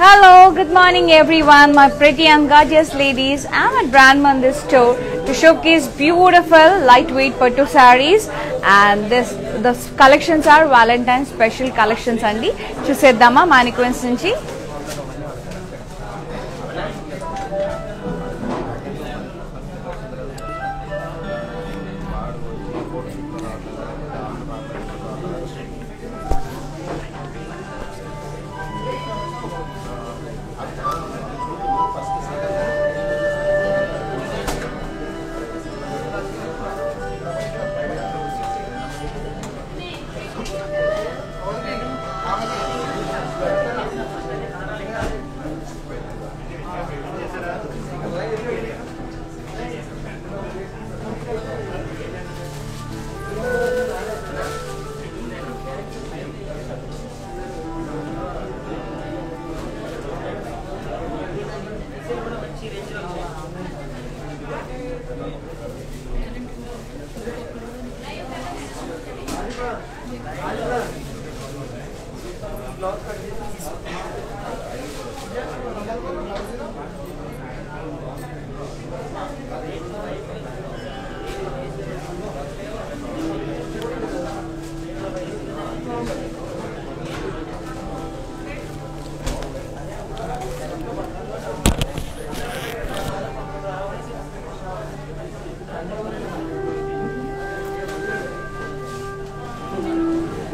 Hello, good morning everyone, my pretty and gorgeous ladies. I'm at Brand Mandir store to showcase beautiful lightweight pattu sarees, and the collections are Valentine special collections andi. Chuseddama Mannequins nunchi.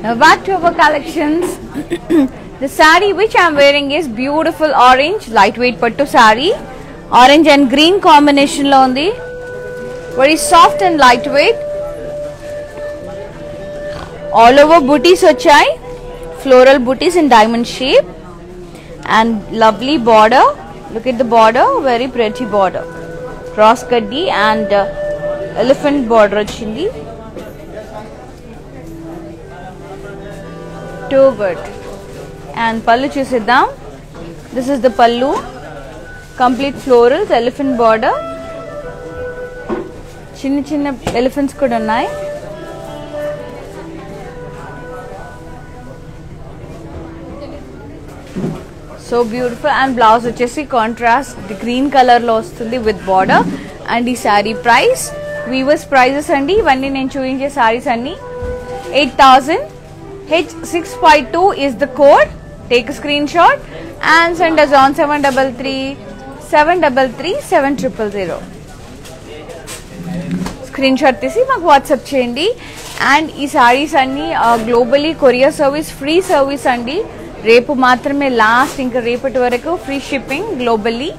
Now back to our collections. The saree which I am wearing is beautiful orange lightweight pattu saree. Orange and green combination lo undi. Very soft and lightweight. All over booties vachayi. Floral booties in diamond shape. And lovely border. Look at the border. Very pretty border. Cross kaddi and elephant border vachindi. Too good. And pallu chuseddam. This is the pallu. Complete florals, elephant border. Chinna chinna elephants kuda unnai. So beautiful. And blouse vachesi contrast the green color lo vastundi with border. And ee saree price weavers prices andi ivanni nenu chuinche sarees anni 8,000. H652 is the code. Take a screenshot and send us on 733-733-7000. Screenshot tisi maku WhatsApp cheyandi. And ee sarees anni globally courier service free service andi. Repu matrame last inka repati varaku free shipping globally,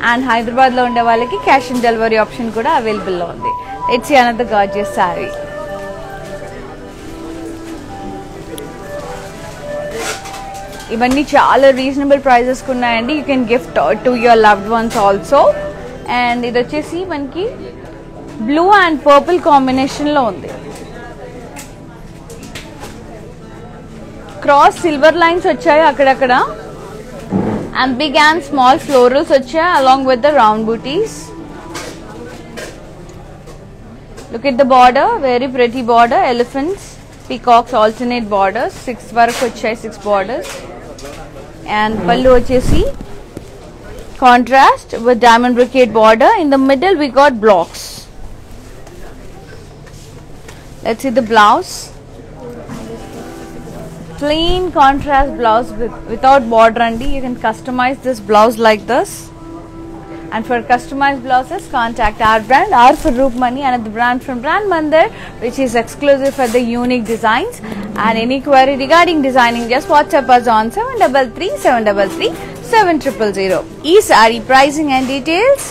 and Hyderabad lo unde vallaki cash on delivery option kuda available lo undi. Let's see another gorgeous saree. ఇవన్నీ చాలా reasonable prices ఉన్నాయండి. You can gift to your loved ones also. And ఇది వచ్చేసి మనకి blue and purple కాంబినేషన్లో ఉంది. Cross silver lines వచ్చాయి అక్కడక్కడ. And big and small florals వచ్చాయి along with the round butis. Look at the border. Very pretty border. Elephants, peacocks, alternate borders. 6 వరకు వచ్చాయి, 6 borders. And pallu vachesi contrast with diamond brocade border. In the middle we got blocks. Let's see the blouse. Plain contrast blouse without border andi. You can customize this blouse like this. And for customized blouses, contact our brand, R for Roopmani, another brand from Brand Mandir, which is exclusive for the unique designs. And any query regarding designing, just WhatsApp us on 733-733-7000. E saree pricing and details.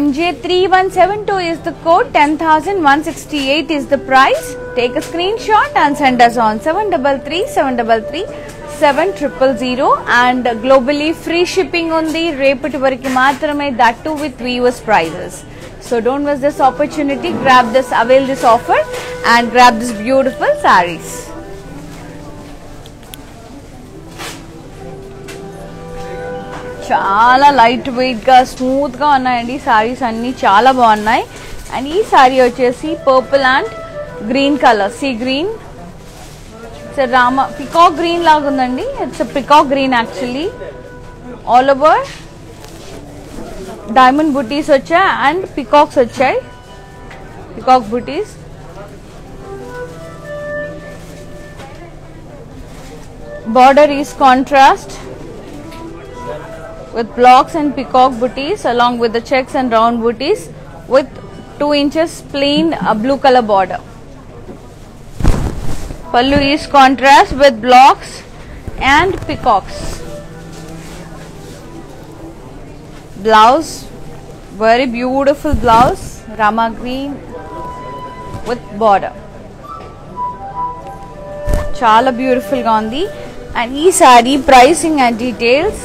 MJ3172 is the code. 10,168 is the price. Take a screenshot and send us on 733-733-7000. 7,000 and globally free shipping undi repati variki maatrame, that too with viewers prices. So don't miss this opportunity, grab this, avail this offer and grab this beautiful sarees. చాలా light weight గా smooth గా ఉన్నాయండి సారీస్ అన్ని, చాలా బాగున్నాయి. And ఈ సారీ వచ్చేసి purple and green colour, sea green, Rama peacock green లాగా ఉందండి. It's peacock green actually. All over diamond బుటీస్ వచ్చాయి అండ్ పికాక్స్ వచ్చాయి, peacock buttis. Border is contrast with blocks and peacock booties along with the checks and round booties with 2 inches plain blue color border. Pallu is contrast with blocks and peacocks. Blouse, very beautiful blouse, rama green with border. Chala beautiful ga undi. And ee saree pricing and details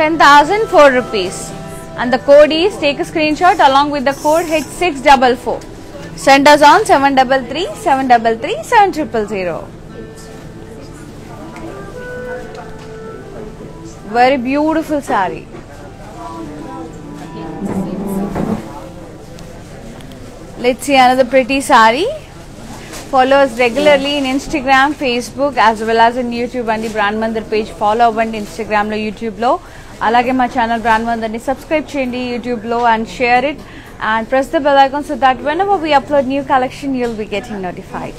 10,004 rupees and the code is, take a screenshot along with the code H644. Send us on 733 733 7000. Very beautiful saree. Let's see another pretty saree. Follow us regularly in Instagram, Facebook as well as in YouTube and the Brand Mandir page. Follow అవ్వండి Instagram లో, YouTube లో. అలాగే మా channel brand మందిర్ని subscribe చేయండి YouTube లో and share it and press the bell icon so that whenever we upload new collection you'll be getting notified.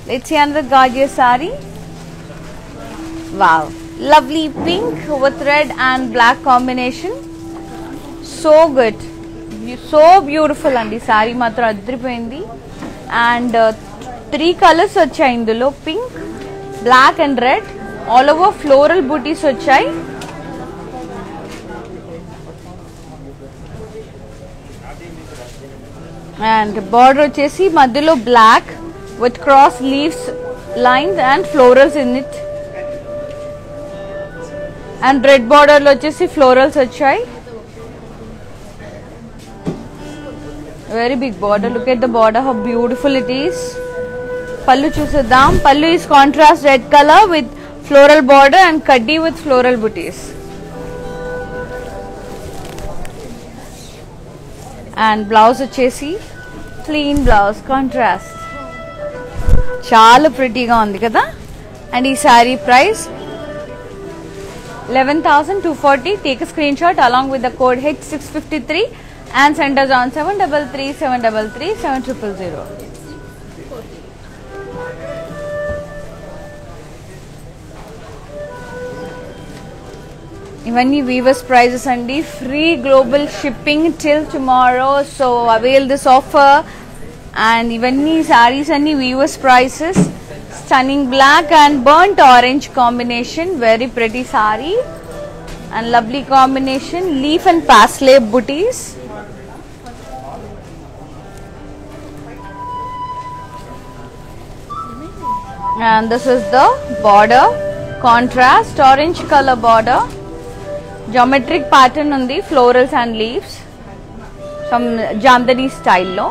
Let's see another gorgeous saree. Wow, lovely pink with red and black combination. So good, so beautiful అండి. saree మాత్రం అదిరిపోయింది. And 3 colours వచ్చాయి ఇందులో, pink, black and red. All over floral butis వచ్చాయి. And border వచ్చేసి మధ్యలో black with cross leaves lines and florals in it. And red border లో వచ్చేసి ఫ్లోరల్స్ వచ్చాయి. Very big border. Look at the border, how beautiful it is. Pallu చూసేద్దాం. Pallu is contrast red colour with floral border and కడ్డీ with floral butis. And blouse వచ్చేసి plain blouse, contrast. చాలా ప్రిటీగా ఉంది కదా. అండ్ ఈ sorry price 11,240. Take a screenshot along with the code H653 and send us on 733 733 7000. ఇవన్నీ weavers prices అండి. Free global shipping till tomorrow. So avail this offer. And ఇవన్నీ సారీస్ అన్ని weavers prices. Stunning black and burnt orange combination, very pretty sari and lovely combination. Leaf and paisley butis. And this is the border, contrast orange color border. Geometric pattern undi, florals and leaves, some jamdani style lo.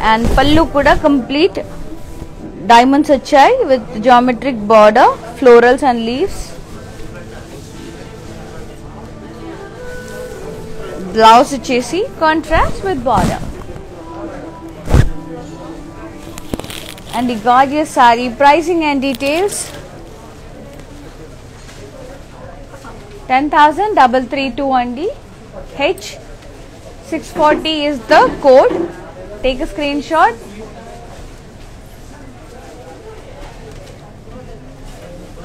And pallu kuda complete diamonds vachai with geometric border, florals and leaves. Blouse vachesi contrast with border. And the gorgeous saree pricing and details 10,332 andi. H640 is the code. Take a screenshot.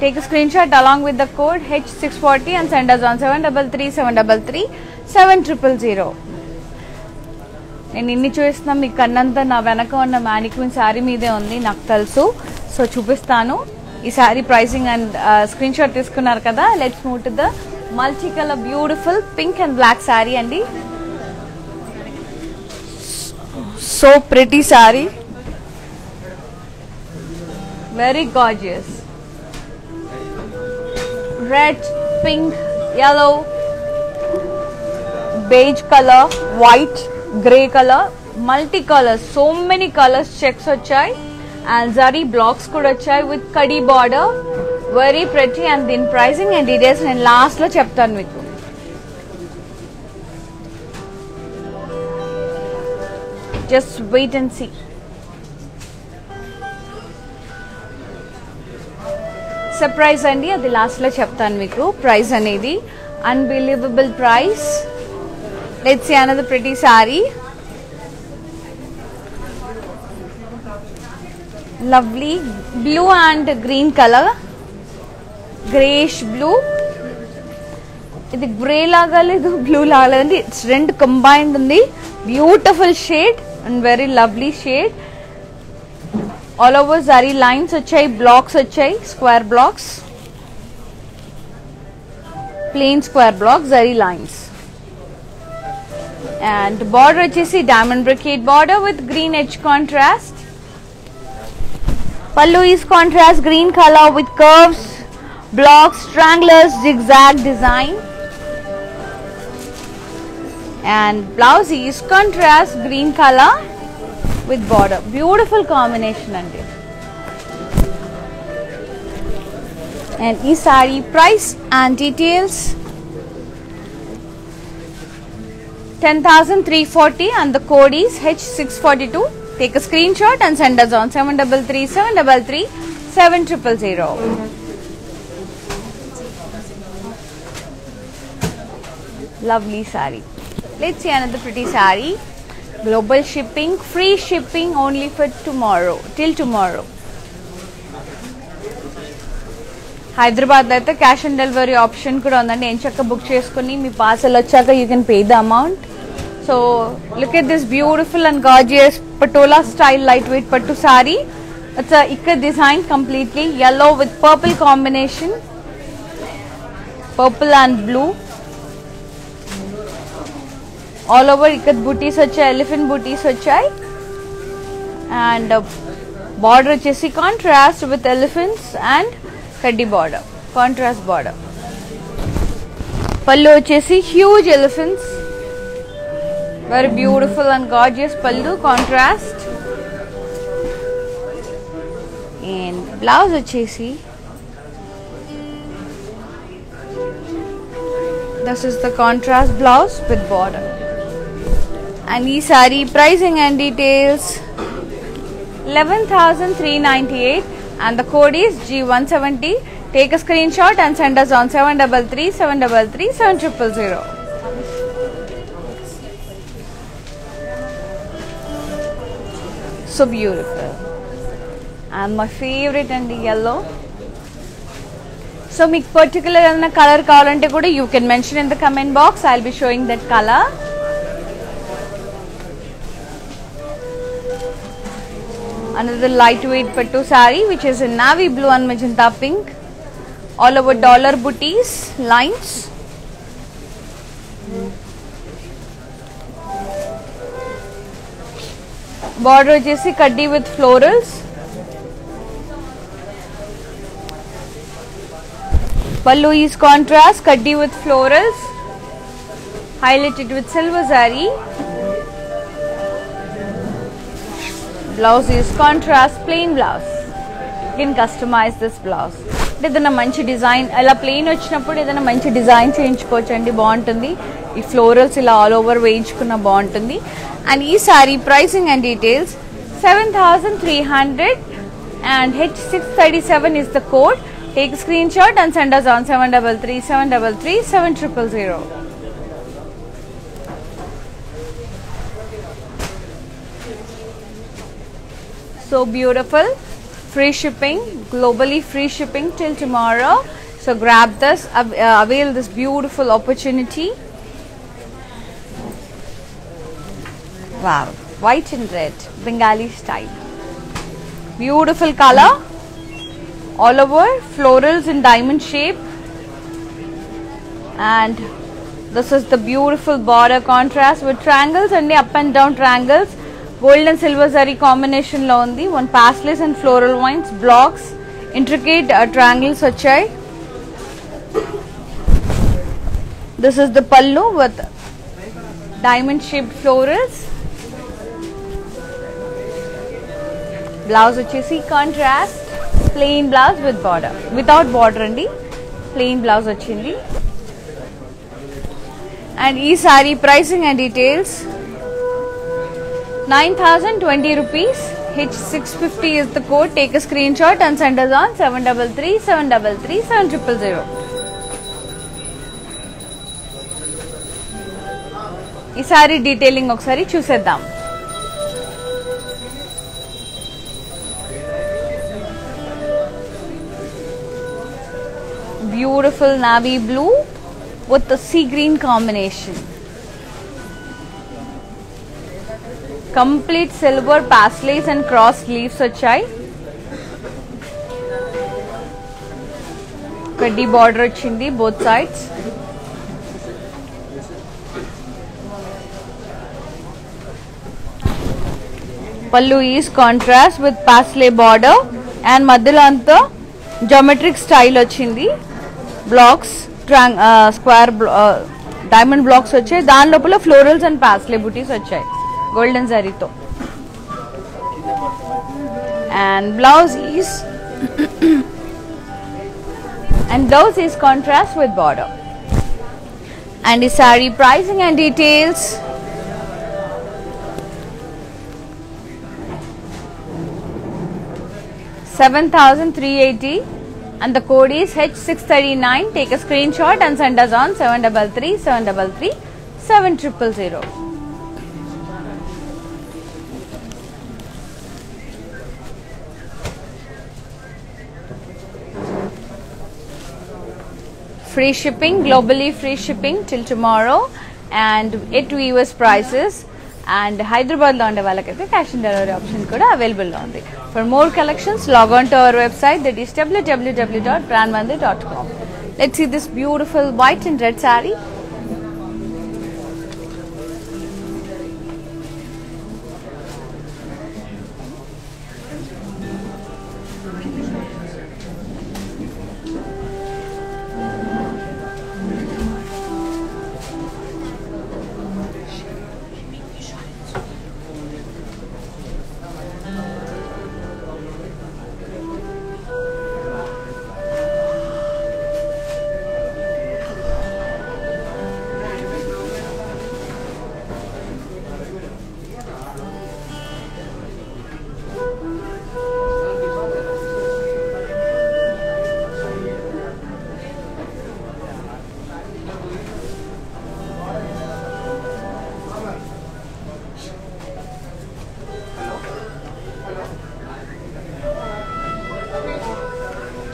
Take a screenshot along with the code H640 and send us on 733 733 7000. నేను ఇన్ని చూపిస్తున్నా, మీ కన్నంతా నా వెనక ఉన్న mannequin sari మీదే ఉంది నాకు తెలుసు. సో చూపిస్తాను. ఈ sari pricing and screenshot తీసుకున్నారు కదా. Let's move to the multi colour beautiful pink and black sari అండి. So pretty sari. Very gorgeous. Red, pink, yellow, beige color, white, grey color, multi colors, so many colors checks వచ్చాయి and zari blocks కూడా వచ్చాయి with kadi border. Very pretty and then pricing and details నేను last లో చెప్తాను మీకు. Just wait and see. Surprise అండి, అది last లో చెప్తాను మీకు ప్రైస్ అనేది. Unbelievable price. Let's see another pretty saree. Lovely blue and green color. Grayish blue. ఇది గ్రే లాగా లేదు, బ్లూ లాగా లేదండి, ఇట్స్ రెండు కంబైన్డ్ ఉంది. Beautiful shade and very lovely shade. All over zari lines వచ్చాయి, బ్లాక్స్ వచ్చాయి, square blocks, plain square block, zari lines. And border వచ్చేసి diamond brocade border with green edge contrast. Pallu is contrast green color with curves, blocks, stranglers, zigzag design. And blouse is contrast green color with border. Beautiful combination andi. And ee saree price and details 10,340 and the code is H642. Take a screenshot and send us on 7337337000. Lovely saree. Let's see another pretty saree. Global shipping, free shipping only for tomorrow, till tomorrow. Hyderabad అయితే cash on delivery option కూడా ఉందండి. ఏం చక్క book చేసుకుని మీ parcel వచ్చాక you can pay the amount. So look at this beautiful and gorgeous patola style lightweight pattu saree. It's a ikat design completely, yellow with purple combination, purple and blue. All over ikat booties vachai, elephant booties vachai, and border vachesi contrast with elephants and kaddi border, contrast border. Pallu vachesi huge elephants. Very beautiful and gorgeous pallu contrast. And blouse vachesi this is the contrast blouse with border. And ee saree pricing and details 11,398 and the code is G170. Take a screenshot and send us on 7337337000. So beautiful and my favorite and yellow. So meek particular anna color kavalante kuda you can mention in the comment box. I'll be showing that color. Another lightweight pattu saree which is in navy blue and magenta pink. All over dollar booties, lines. Border వచ్చేసి కడ్డీ with florals. Pallu is contrast kaddi with florals, highlighted with silver zari. Blouse is contrast plain blouse. You can customize this blouse. ఏదైనా మంచి design అలా plain వచ్చినప్పుడు ఏదైనా మంచి design చేయించుకోవచ్చండి, బాగుంటుంది. ఈ ఫ్లోరల్స్ ఇలా ఆల్ ఓవర్ వేయించుకున్న బాగుంటుంది. అండ్ ఈ sari pricing and details 7,300 and H637 is the code. Take a screenshot and send us on 7337337000. So beautiful. Free shipping, globally free shipping till tomorrow. So grab this, avail this beautiful opportunity. Wow, white and red, Bengali style. Beautiful color. All over florals in diamond shape. And this is the beautiful border contrast with triangles and the up and down triangles. Gold and silver zari combination లో ఉంది. One paisleys and floral vines, blocks, intricate triangles వచ్చాయి. This is the pallu with diamond shaped florals. Blouse వచ్చేసి contrast plain blouse with border, without border అండి, plain blouse వచ్చింది. And ఈ sari pricing and details 9,020 rupees. H650 is the code. Take a screenshot and send us on 733-733-7000. ఈ sorry detailing ఒకసారి చూసేద్దాం. Beautiful navy blue with the sea green combination. Complete silver paisleys and cross sleeves వచ్చాయి. కడ్డీ border వచ్చింది both sides. Pallu is contrast with paisley border and మధ్యలో అంతా geometric style వచ్చింది. Blocks square diamond blocks వచ్చాయి. దాని లోపల ఫ్లోరల్స్ అండ్ పాస్లే బూటీస్ వచ్చాయి గోల్డెన్ జరీతో. And blouse is contrast with border. And ఈ sari pricing and details 7,380 and the code is H639. Take a screenshot and send us on 733-733-7000. Free shipping, globally free shipping till tomorrow, and at US prices. And Hyderabad lo unde valakaithe cash on delivery option kuda available lo undi. For more collections, log on to our website, that is www.brandmandir.com. Let's see this beautiful white and red saree.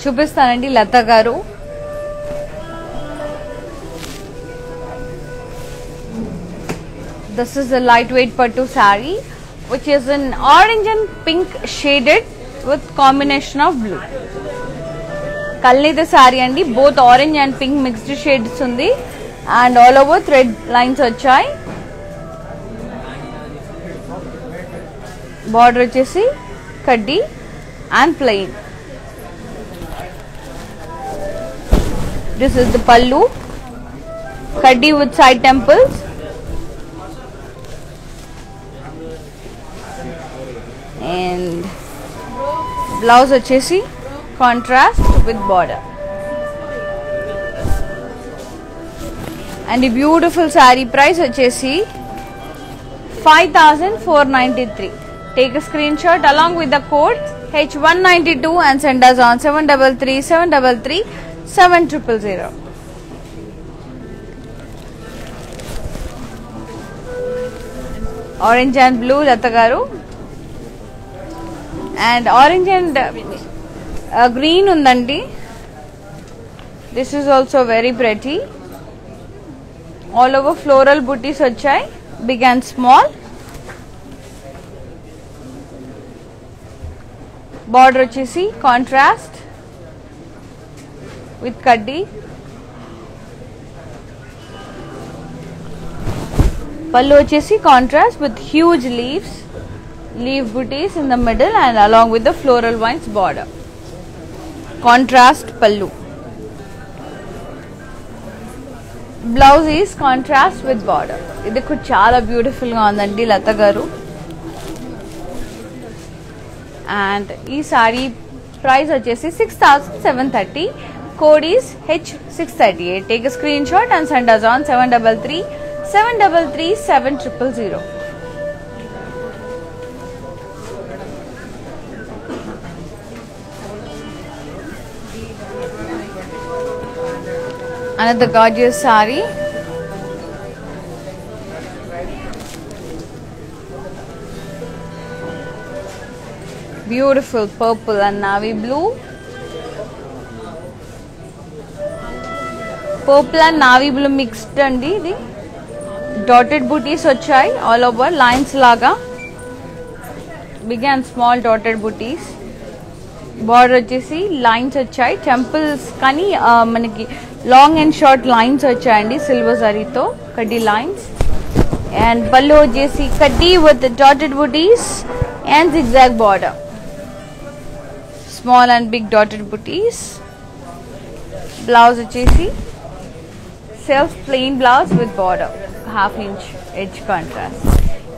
చూపిస్తానండి లత గారు. This is a lightweight pattu saree which is in orange and pink shaded with combination of blue. Kalnida saree andi, both orange and pink mixed shades undi and all over thread lines వచ్చాయి. Border వచ్చేసి కడ్డీ and plain. This is the pallu, kaddi with side temples, and blouse vachesi contrast with border. And the beautiful saree price vachesi 5,493. Take a screenshot along with the code H192 and send us on 733-733-7000. Orange and blue Lata garu, and orange and green undandi. This is also very pretty. All over floral booties vachai, big and small. Border vachesi contrast with kaddi. Pallu vachesi contrast with huge leaves. leaf booties in the middle and along with the floral vines border. Contrast pallu. Blouse is contrast with border. Idi kuda chaala beautiful ga undandi Lata garu. And ee saree price vachesi 6730. Code is H638. Take a screenshot and send us on 733 733 7000. Another gorgeous saree. Beautiful purple and navy blue. Purple and navy blue mixed andi idi. Dotted booties vachayi all over lines laga. Big and small dotted booties. Border వచ్చేసి lines వచ్చాయి temples కానీ మనకి long and short lines వచ్చాయండి silver జరీతో కడ్డీ lines and పళ్ళు వచ్చేసి కడ్డీ with dotted buttis and zigzag border. Small and big dotted booties. Blouse వచ్చేసి self plain blouse with border, half-inch edge contrast.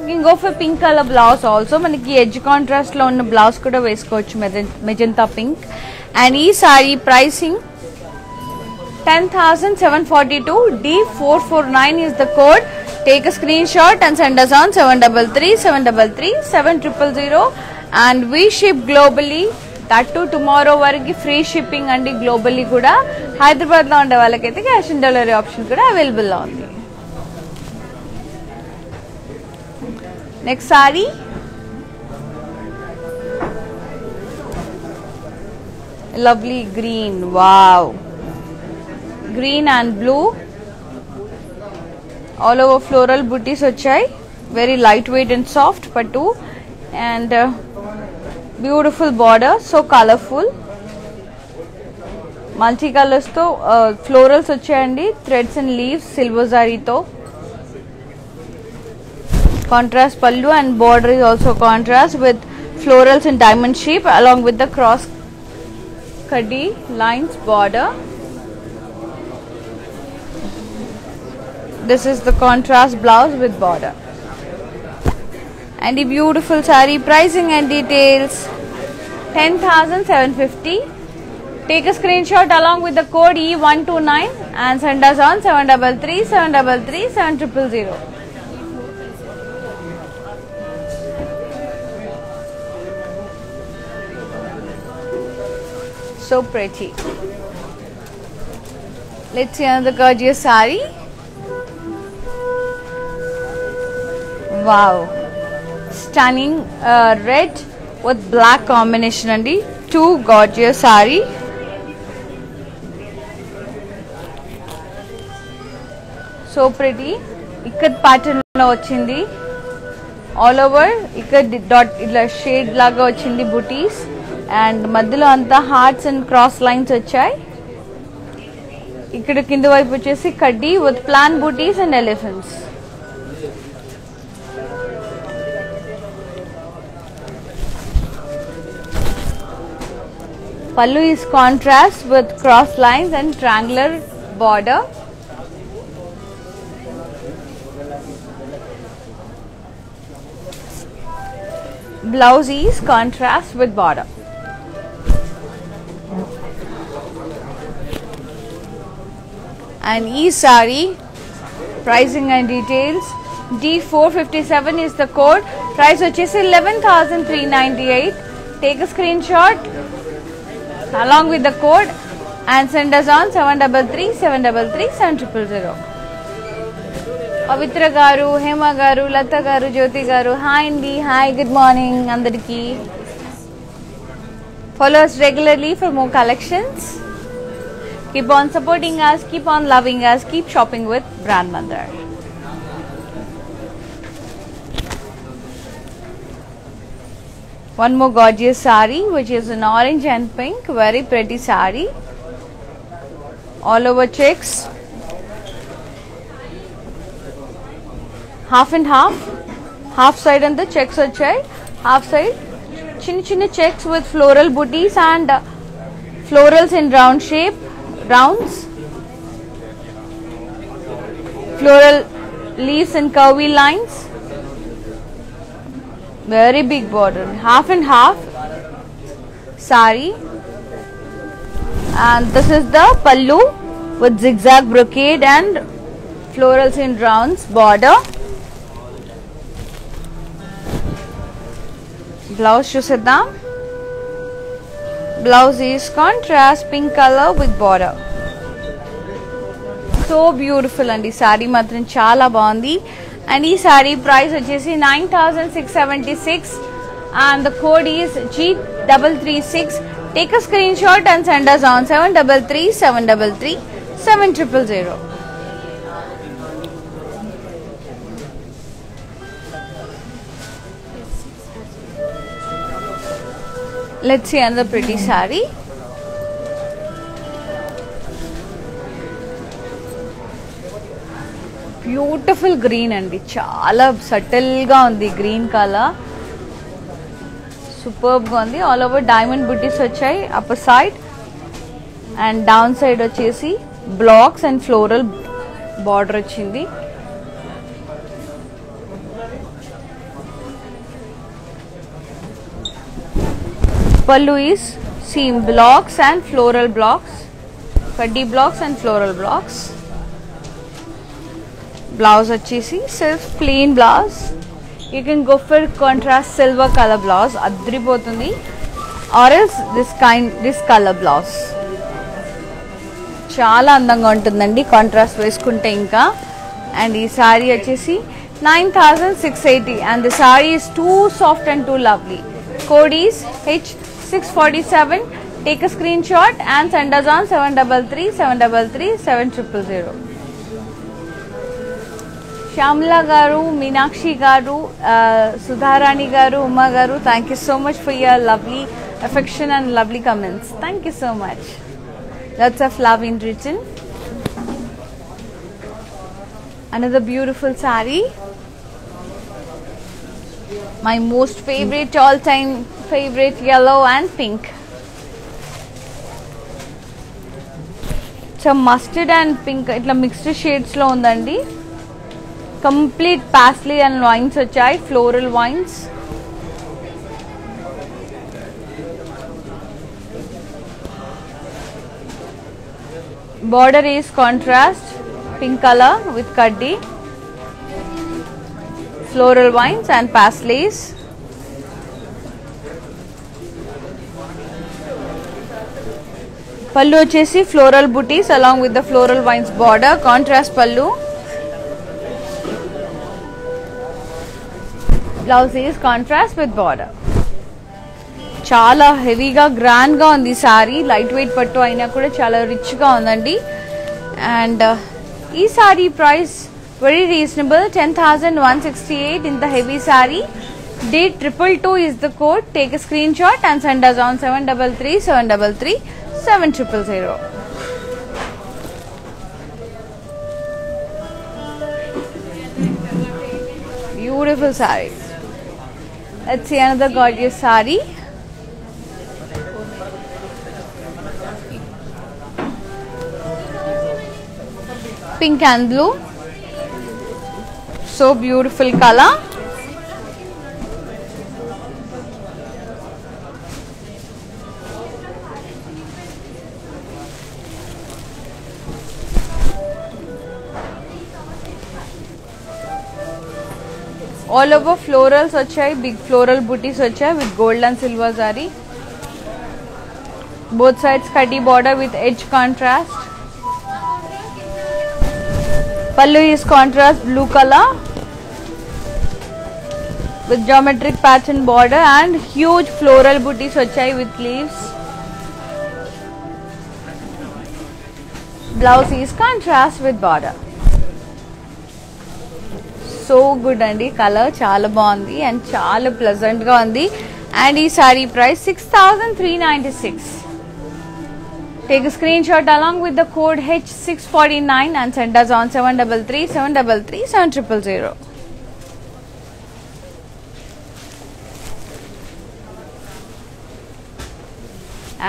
You can go for pink color blouse also. మనకి edge contrast లో ఉన్న blouse కూడా వేసుకోవచ్చు magenta pink. And ఈ saree pricing 10,742. D449 is the code. Take a screenshot and send us on 733 733 7000. And we ship globally. That too tomorrow variki free shipping andi globally kuda. Hyderabad lo unde vallakaithe cash on delivery option kuda available lo undi. Next saree. Lovely green. Wow. Green and blue. All over floral booties vachayi. Very lightweight and soft pattu. And beautiful border, so colorful. Multi colors to florals vachayandi, threads and leaves silver zari to. Contrast pallu and border is also contrast with florals in diamond shape along with the cross kaddi lines border. This is the contrast blouse with border. And the beautiful saree pricing and details 10,750. Take a screenshot along with the code E129 and send us on 733 733 7000. So pretty. Let's see another gorgeous saree. Wow. Stunning red with black combination andi. Two gorgeous saree. So pretty. Ikat pattern lo vachindi. All over ikat dot ila shade laga vachindi booties and madhyalo anta hearts and cross lines vachayi. Ikkada kinda vaipu vachesi kaddi with plant booties and elephants. Pallu is contrast with cross lines and triangular border. Blouse is contrast with border. And each saree pricing and details D457 is the code. Price vachesi 11,398. Take a screenshot along with the code and send us on 733 733 7000. Pavitra garu, Hema garu, Lata garu, Jyoti garu, hi Indi, hi, good morning andariki. Follow us regularly for more collections. Keep on supporting us, keep on loving us, keep shopping with Brand Mandar. One more gorgeous saree which is in orange and pink, very pretty saree. All over checks. Half and half. Half side and the checks vachai. half side chinna checks with floral booties and florals in round shape, rounds, floral leaves and curvy lines, very big border, half and half sari, and this is the pallu with zigzag brocade and florals in rounds border. Blouse చూసేద్దాం. Blouse is contrast pink color with border. So beautiful అండి. Sorry మాత్రం చాలా బాగుంది. And ఈ sorry price వచ్చేసి 9676 and the code is G336. Take a screenshot and send us on 733 733 7000. Let's see another pretty saree. Beautiful green andi, chala subtle ga undi green color, superb ga undi. All over diamond booties vachayi upper side and down side vachesi blocks and floral border vachindi. Pallu is seam blocks and floral blocks, kaddi blocks and floral blocks. Blouse vachesi self plain blouse. You can go for contrast silver color blouse, adripotundi, or else this color blouse. Chala andanga untundandi contrast veskunte inka. And ee saree vachesi 9680 and the saree is too soft and too lovely. Code is H647. Take a screenshot and send us on 733 733 7000. Shamla garu, Meenakshi garu, Sudharani garu, Uma garu, thank you so much for your lovely affection and lovely comments. Thank you so much. Lots of love in return. Another beautiful saree. My most favorite, all-time favorite, yellow and pink. So mustard and pink, itla mixed shades lo undandi. Complete paisley and lines vachayi, floral lines. Border is contrast pink color with kaddi, floral vines and paisleys. Pallu vachesi floral booties along with the floral vines border, contrast pallu. Blouse is contrast with border. Chala heavy ga grand ga undi saree, lightweight pattu aina kuda chala rich ga undandi. And ee saree price very reasonable, 10,168 in the heavy saree. D222 is the code. Take a screenshot and send us on 733 733 7000. Beautiful sarees. Let's see another gorgeous saree. Pink and blue. So beautiful color. All over florals vachayi, big floral booties vachayi with gold and silver zari. Both sides kaddi border with edge contrast. Pallu is contrast blue color with geometric pattern border and huge floral booties vachayi with leaves. Blouse is contrast with border. So good andi, color chala bagundi and chala pleasant ga undi. And ee saree price 6,396. Take a screenshot along with the code H649 and send us on 733 733 7000.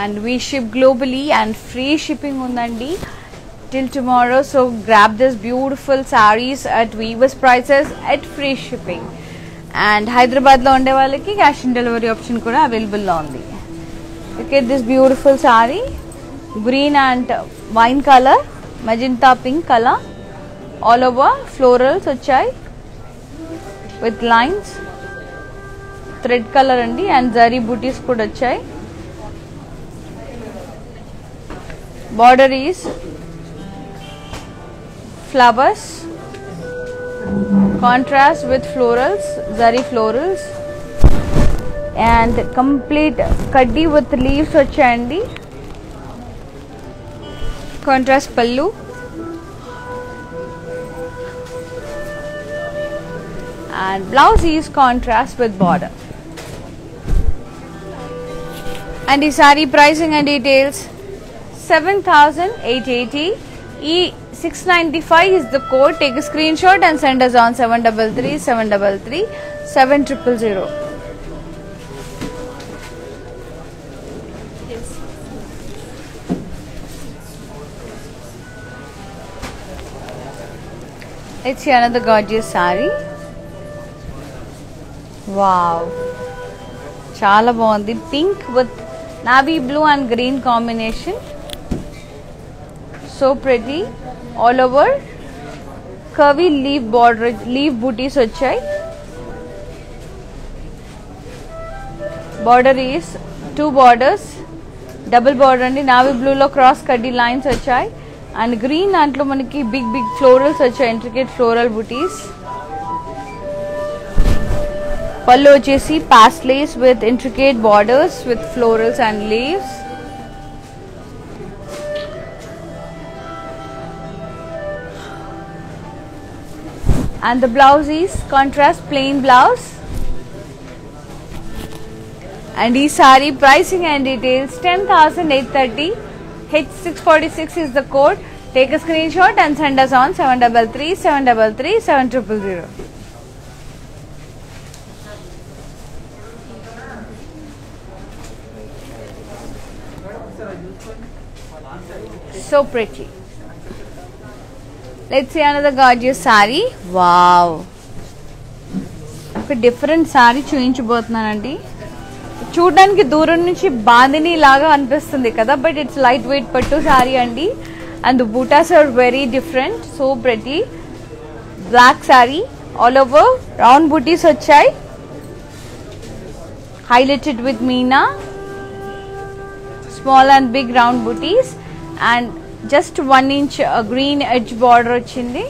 and we ship globally and free shipping undandi till tomorrow. So grab this beautiful sarees at Weavers prices at free shipping. And Hyderabad lo unde vallaki cash on delivery option kuda available lo undi. Look at this beautiful saree, green and wine color, magenta pink color, all over florals vachai with lines, thread color andi, and zari booties kuda vachai. Border is flowers, contrast with florals, zari florals, and complete kaddi with leaves vachayandi. Contrast pallu and blouse is contrast with border. And the saree pricing and details 7,880. 695 is the code. Take a screenshot and send us on 733 733 7000. Let's see another gorgeous saree. Wow, chala bagundi. Pink with navy blue and green combination. So pretty. All over curvy leaf border, leaf booties vachai. Border is two borders, double border andi, navy blue lo cross kaddi lines vachai, and green dantlo manaki big florals vachai, intricate floral booties. Pallu vachesi pastelis with intricate borders with florals and leaves. And the blouse is contrast plain blouse. And this saree pricing and details 10,830. H646 is the code. Take a screenshot and send us on 733 733 7000. So pretty. Let's see another gorgeous saree. Wow, ఒక different sari చూయించబోతున్నానండి. చూడడానికి దూరం నుంచి బాందిని లాగా అనిపిస్తుంది కదా, but it's light weight pattu sari అండి. And the butas are very different, so pretty. Black sari, all over round butis వచ్చాయి, highlighted with meena, small and big round butis, and just 1 inch green edge border vachindi.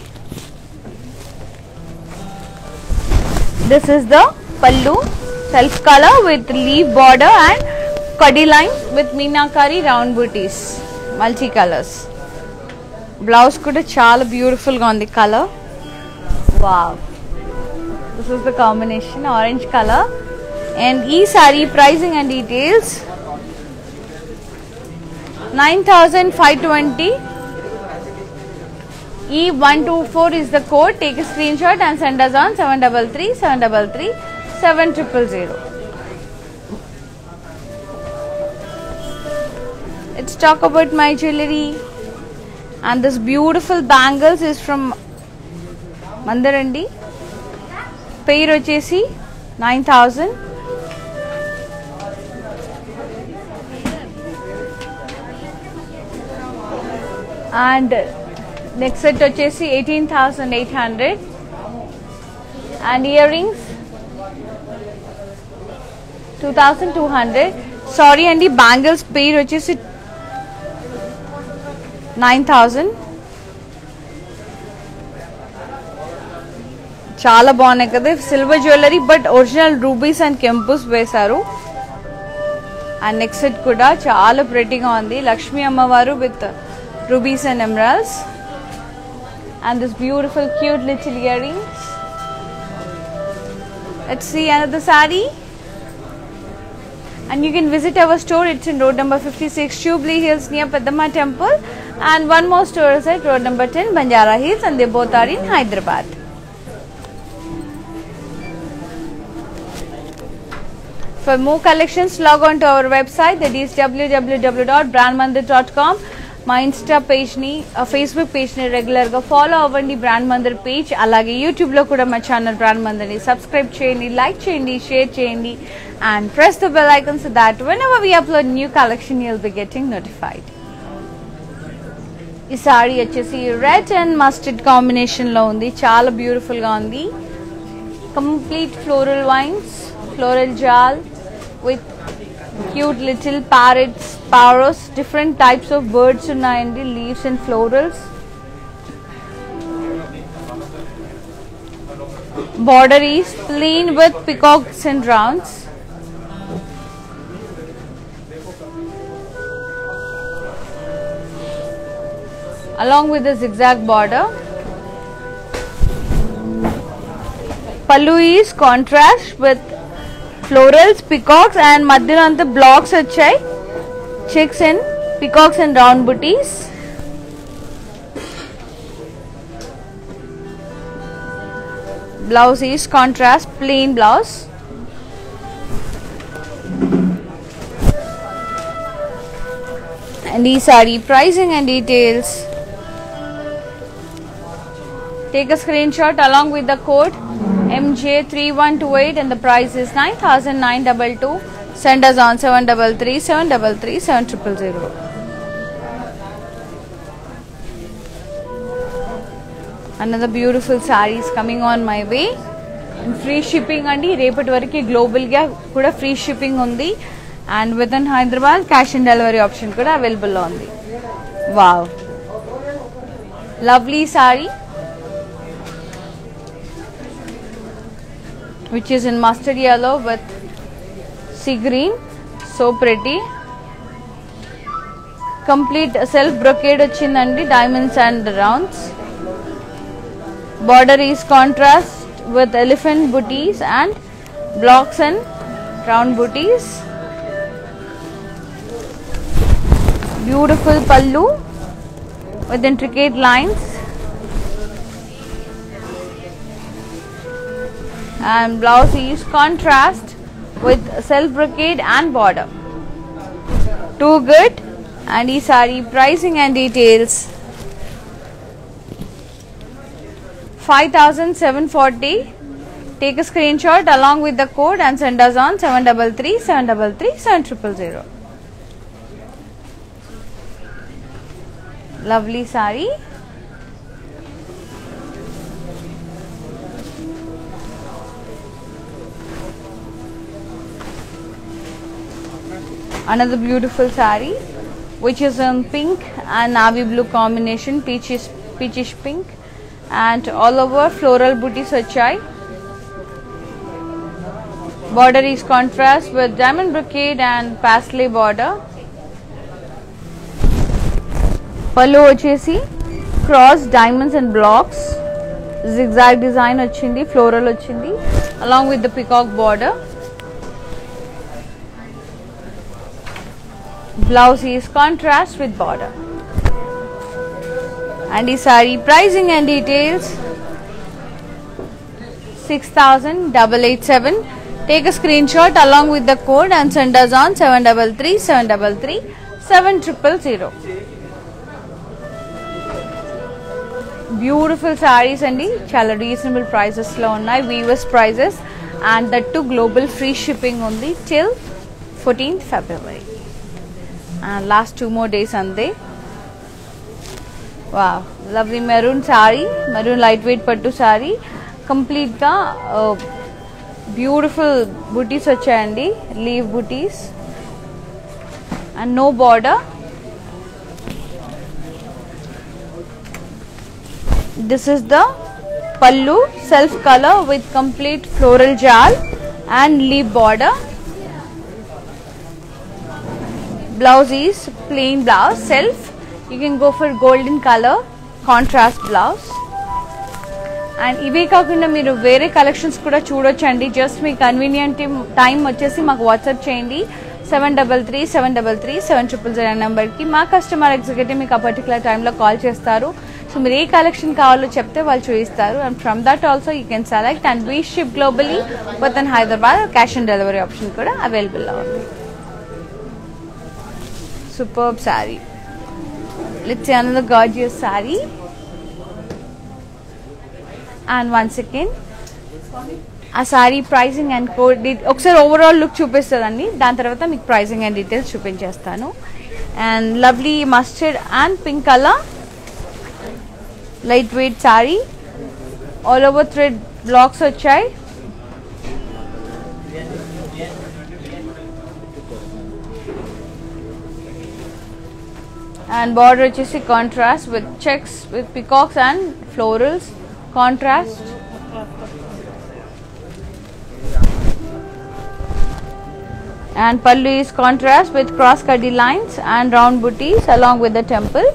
This is the pallu, self color with leaf border and kaddi line with meenakari round booties, multi colors. Blouse kuda chaala beautiful ga undi color. Wow, this is the combination, orange color. And ee saree pricing and details 9,520. E124 is the code. Take a screenshot and send us on 733 733 7000. Let's talk about my jewelry. And this beautiful bangles is from Mandarandi. Pair vachesi 9,000. And next set vachesi 18,800. And earrings 2,200. Sorry andi, bangles pair vachesi 9,000. చాలా బాగున్నాయి కదా, silver jewellery but original rubies and కెంపుస్ వేశారు. And next set కూడా చాలా ప్రెటీగా ఉంది, లక్ష్మీ అమ్మవారు with rubies and emeralds, and this beautiful cute little earrings. Let's see another saree. And you can visit our store. It's in road number 56 Jubilee Hills near Peddamma Temple, and one more store is at road number 10 Banjara Hills, and they both are in Hyderabad. For more collections, log on to our website, that is www.brandmandir.com. మా Insta పేజ్ని, Facebook పేజ్ని రెగ్యులర్గా follow అవ్వండి, brand Mandir page. అలాగే యూట్యూబ్లో కూడా మా channel brand మందిర్ని subscribe చేయండి, like చేయండి, share చేయండి, and press the bell icon so that whenever we upload new collection you'll be getting notified. ఈ సారీ వచ్చేసి రెడ్ అండ్ మస్టర్డ్ కాంబినేషన్లో ఉంది, చాలా బ్యూటిఫుల్గా ఉంది. Complete floral vines, floral jaal with cute little parrots, parrots, different types of birds unnayandi, leaves and florals. Border is plain with peacocks and rounds. Along with the zigzag border. Pallu is contrast with florals, peacocks, and madhyalo anta blocks vachai, checks and peacocks and round booties. Blouse is contrast, plain blouse. And the saree pricing and details. Take a screenshot along with the code MJ3128 and the price is 9,922. Send us on 733 733 7000. Another beautiful saree is coming on my way. Free shipping andi, repati variki global ga kuda free shipping undi, and within Hyderabad cash and delivery option kuda available undi. Wow, lovely saree which is in mustard yellow with sea green, so pretty. Complete self brocade ochindandi, diamonds and rounds. Border is contrast with elephant booties and blocks and round booties. Beautiful pallu with intricate lines. And blouse is contrast with self brocade and border. Too good. And ee saree pricing and details 5,740. Take a screenshot along with the code and send us on 733 733 7000. Lovely saree. Another beautiful saree which is in pink and navy blue combination, peachish pink, and all over floral booties vachai. Border is contrast with diamond brocade and paisley border. Pallu vachesi cross diamonds and blocks, zigzag design ochindi, floral ochindi along with the peacock border. Blouse is contrast with border. And the saree pricing and details 6,887. Take a screenshot along with the code and send us on 733 733 7000. Beautiful sarees andi, chala reasonable prices lo unnai, weavers prices, and that too global free shipping undi till 14th February. And last 2 more days ante. Wow, lovely maroon saree, maroon lightweight pattu saree, complete ga beautiful booties vachayandi, leaf booties and no border. This is the pallu, self color with complete floral jal and leaf border. Blouse is plain blouse, self. You can go for golden color contrast blouse. And ఇవే కాకుండా మీరు వేరే collections కూడా చూడొచ్చండి. Just మీ convenient time వచ్చేసి మాకు WhatsApp చేయండి 733 733 7000 నెంబర్కి. మా కస్టమర్ ఎగ్జిక్యూటివ్ మీకు ఆ పర్టికులర్ టైంలో కాల్ చేస్తారు. సో మీరు ఏ కలెక్షన్ కావాలో చెప్తే వాళ్ళు చూపిస్తారు. And from that also you can select. And we ship globally within Hyderabad. Cash on delivery option కూడా అవైలబుల్లో ఉంది. Superb sari. Let's see another gorgeous sari. And once again ఆ శారీ ప్రైసింగ్ అండ్ కోడ్ ఒకసారి ఓవరాల్ లుక్ చూపిస్తుందండి. దాని తర్వాత మీకు ప్రైసింగ్ అండ్ డీటెయిల్స్ చూపించేస్తాను. And lovely mustard and pink colour light weight sari. All over thread blocks వచ్చాయి. అండ్ బార్డర్ వచ్చేసి contrast with checks with peacocks and florals contrast. And pallu is contrast with cross cutty lines and round booties along with the temple.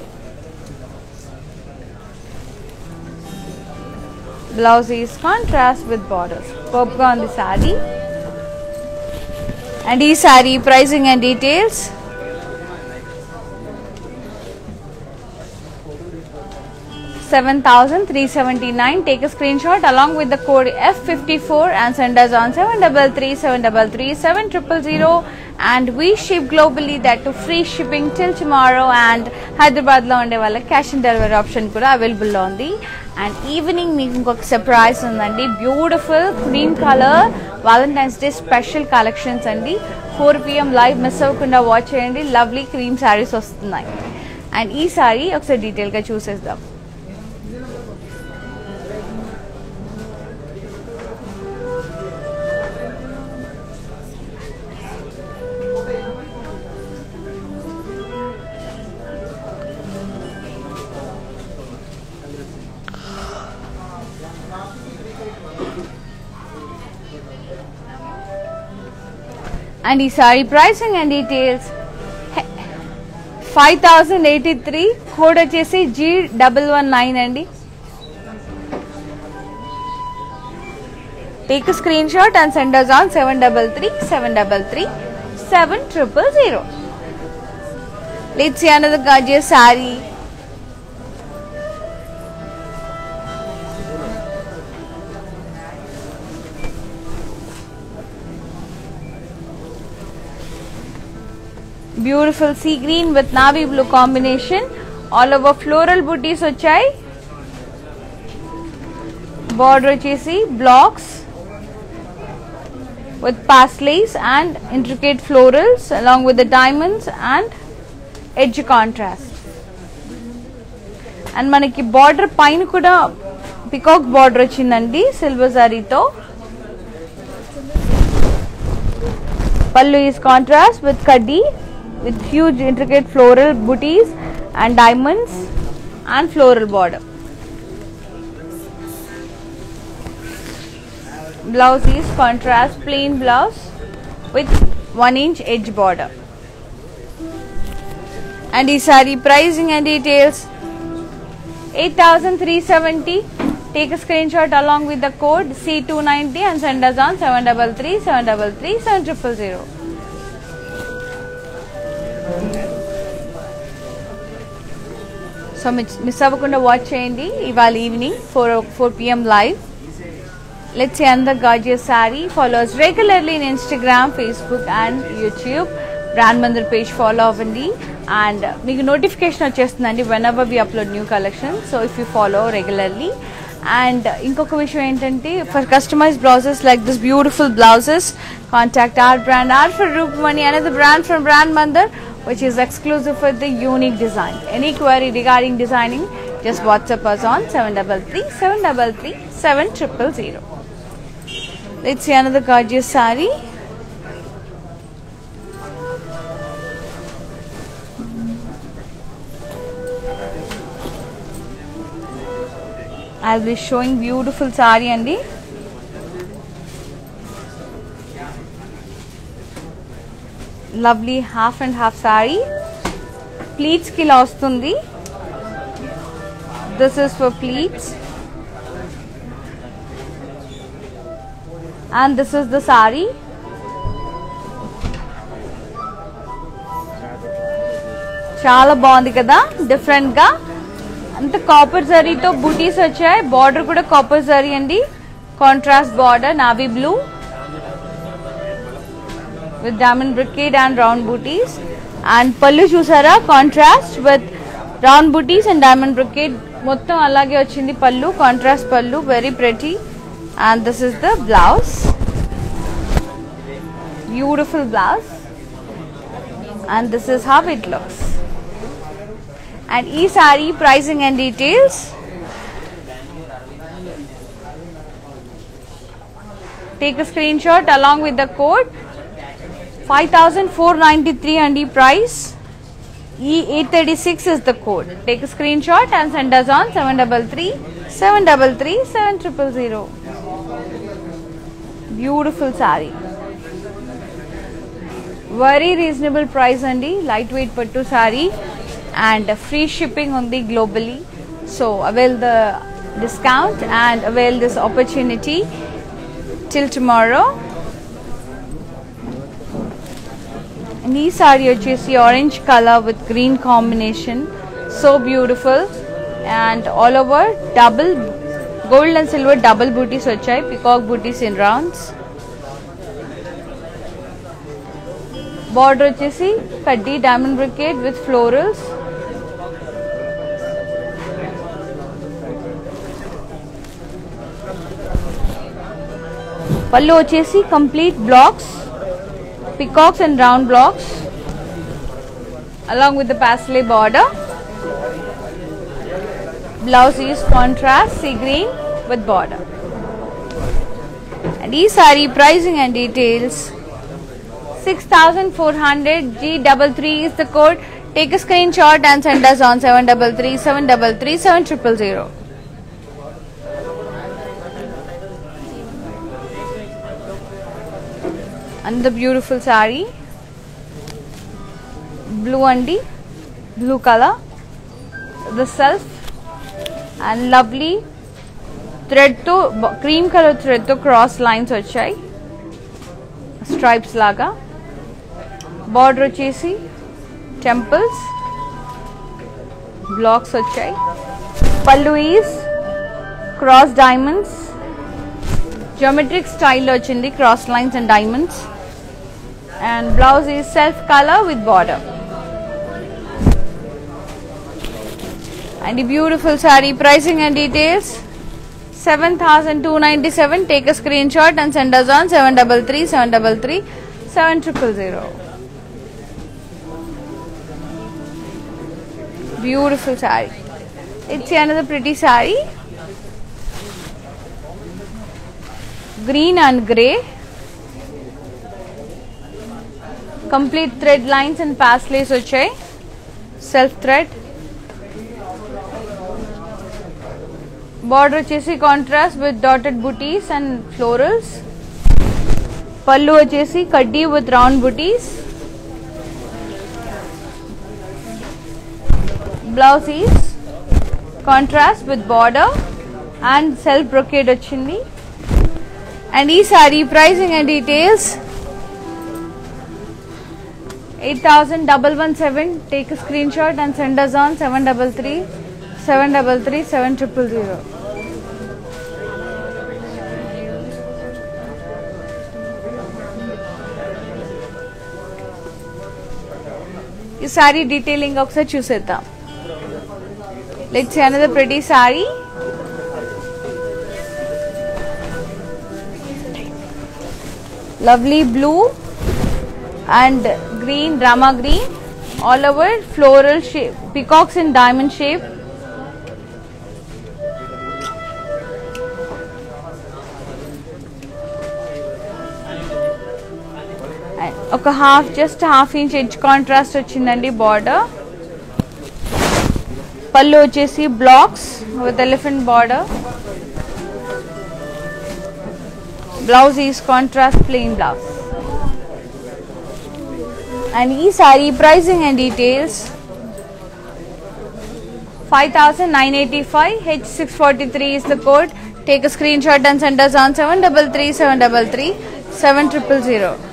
Blouse is contrast with borders. Popka on the saree. And this saree pricing and details. 7,379. Take a screenshot along with the code F54 and send us on 733-733-7000. And we ship globally, that to free shipping till tomorrow. And Hyderabad lo unde valla cash and delivery option kuda available lo undi. And evening meeku inkoka surprise undandi. Beautiful cream color Valentine's Day special collections andi. 4 PM live miss avakunda watch cheyandi. Lovely cream sarees vastunayi. And ee saree oksa detail ga chuseddam. And the saree pricing and details 5,083. Code వచ్చేసి G119 అండి. Take a screenshot and send us on 733-733-7000. Let's see another gorgeous saree. Beautiful sea green with navy blue combination. All over floral booties వచ్చాయి. Border వచ్చేసి blocks with paisleys and intricate florals along with the diamonds and edge contrast. And మనకి border పైన కూడా peacock border వచ్చిందండి silver zari తో. Pallu is contrast with kaddi with huge intricate floral booties and diamonds and floral border. Blouse is contrast plain blouse with 1-inch edge border. And the saree pricing and details 8,370. Take a screenshot along with the code C290 and send us on 733-733-7000. So miss avakunda watch cheyandi ival evening 4 PM live. Let's see another gorgeous saree. Follow us regularly in Instagram, Facebook and YouTube. Brand Mandir page follow avandi and meeku notification vachestundandi whenever we upload new collections. So if you follow regularly. And inkoka vishayam entante, for customized blouses like this beautiful blouses, contact our brand, R for Rupamani, another brand from Brand Mandir, which is exclusive for the unique design. Any query regarding designing, just WhatsApp us on 733-733-7000. Let's see another gorgeous saree. I'll be showing beautiful saree andi. Lovely half and half saree. Pleats ki la vastundi. This is for pleats. And this is the saree. Chala bagundi kada, different ga. అంత copper జరీతో బూటీస్ వచ్చాయి. Border కూడా copper zari అండి. Contrast border navy blue with diamond brocade and round butis. And pallu చూసారా, contrast with round butis and diamond brocade మొత్తం అలాగే వచ్చింది pallu. Contrast pallu, very pretty. And this is the blouse, beautiful blouse. And this is how it looks. And ee saree pricing and details. Take a screenshot along with the code. 5493 and the price. E836 is the code. Take a screenshot and send us on 733 733 7000. Beautiful saree. Very reasonable price andi, lightweight pattu saree and free shipping on the globally. So avail the discount and avail this opportunity till tomorrow. And this saree vachesi orange color with green combination, so beautiful. And all over double gold and silver double booties vachayi, peacock booties in rounds. Border వచ్చేసి కడ్డీ diamond బ్రికేడ్ with florals. పళ్ళు వచ్చేసి complete blocks, peacocks and round blocks along with the pastel border. Blouse is contrast sea green with border. And this saree pricing and details 6400. G33 is the code. Take a screenshot and send us on 733 733 7000. And the beautiful saree, blue andi, blue color, the self and lovely thread to cream color thread to cross lines vachayi, stripes laga. Border వచ్చేసి temples, blocks వచ్చాయి. పళ్ళు is cross diamonds, geometric style లో వచ్చింది, cross lines and diamonds. And blouse is self color with border. And the beautiful saree pricing and details 7297. Take a screenshot and send us on 733 733 7000. Beautiful saree. It's another pretty saree, green and grey, complete thread lines and pastellays vachayi, self thread. Border వచ్చేసి contrast with dotted booties and florals. పళ్ళు వచ్చేసి కడ్డీ with round booties. Blouse is contrast with border and self brocade వచ్చింది. And ఈ saree pricing and details 8117. Take a screenshot and send us on 733 733 7000. ఈ sorry detailing ఒకసారి చూసేద్దాం. Let's see another pretty saree. Lovely blue and green, drama green, all over floral shape, peacocks in diamond shape. ఒక just half inch edge contrast వచ్చిందండి border. పళ్ళు వచ్చేసి blocks with elephant border. Blouse is contrast plain blouse. And ee saree pricing and details 5985. H643 is the code. Take a screenshot and send us on 733 733 7000.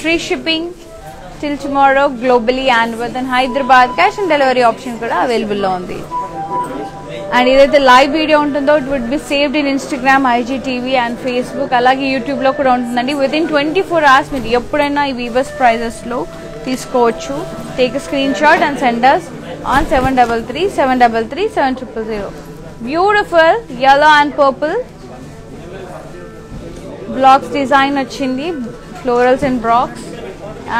Free shipping till tomorrow globally and within Hyderabad. Cash and delivery option kuda available lo undi. And either the live video untundo, it would be saved in Instagram, IGTV and Facebook. Alage YouTube lo kuda untundandi. Within 24 hours meeru eppudaina ee Weavers prices lo teesukochu. Take a screenshot and send us on 733 733 7000. Beautiful yellow and purple blocks design ochindi, florals and blocks,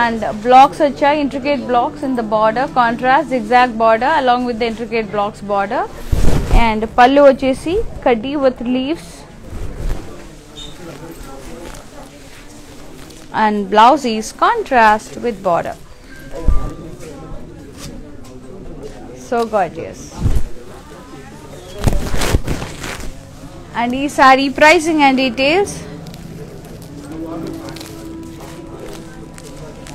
and blocks వచ్చాయి, intricate blocks in the border, contrast zigzag border along with the intricate blocks border, and pallu వచ్చేసి kaddi with leaves, and blouse is contrast with border. So gorgeous. And ee saree pricing and details,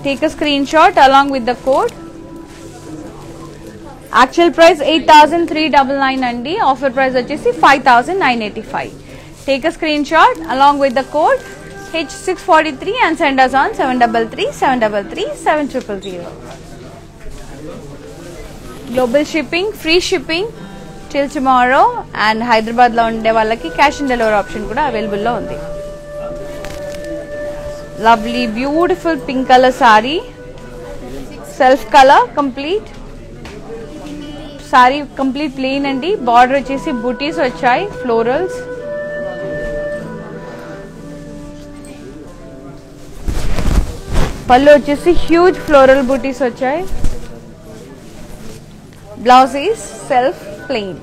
take a screenshot along with the code. Actual price 8,399 andi, offer price vachesi 5,985. Take a screenshot along with the code H643 and send us on 733 733 7000. Global shipping, free shipping till tomorrow, and Hyderabad lo unde vallaki cash and delivery option kuda available lo undi. Lovely beautiful pink color saree, self color, complete saree, complete plain andi. Border vachesi booties vachayi, florals, pallu vachesi huge floral booties vachayi. Blouse is self plain.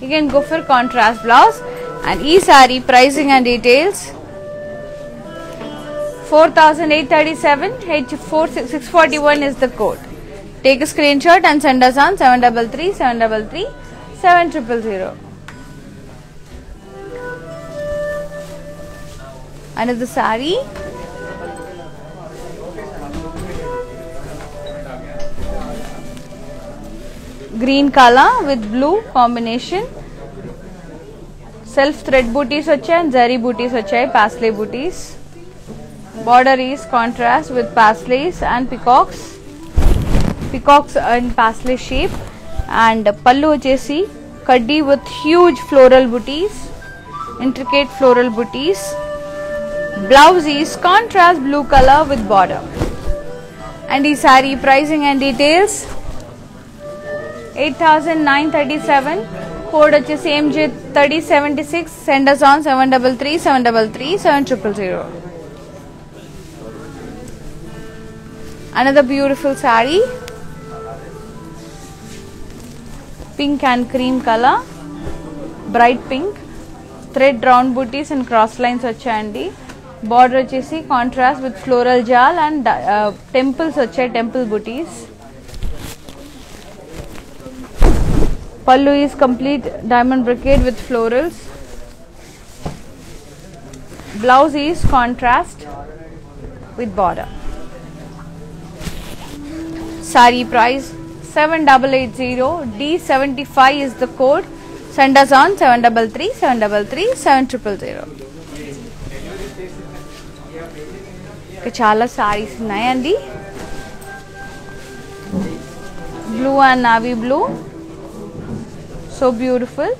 You can go for contrast blouse. And ee saree pricing and details, 4,837, H641 is the code. Take a screenshot and send us on 733 733 7000. Another saree, green color with blue combination, self thread booties vachayi and zari booties vachayi, paisley booties. Border is contrast with paisleys and peacocks in paisley shape, and pallu vachesi kaddi with huge floral booties, intricate floral booties. Blouse is contrast blue color with border. And ee saree pricing and details, 8,937, code vachesi MJ3076. Send us on 733 733 7000. Another beautiful saree, pink and cream color, bright pink, thread round booties and cross lines vachayandi. Border vachesi contrast with floral jal and temples vachayi, temple booties. Pallu is complete diamond brocade with florals. Blouse is contrast with border. Saree price 7,880, D75 is the code. Send us on 733 733 7000. చాలా సారీస్ ఉన్నాయండి. Blue and navy blue, so beautiful.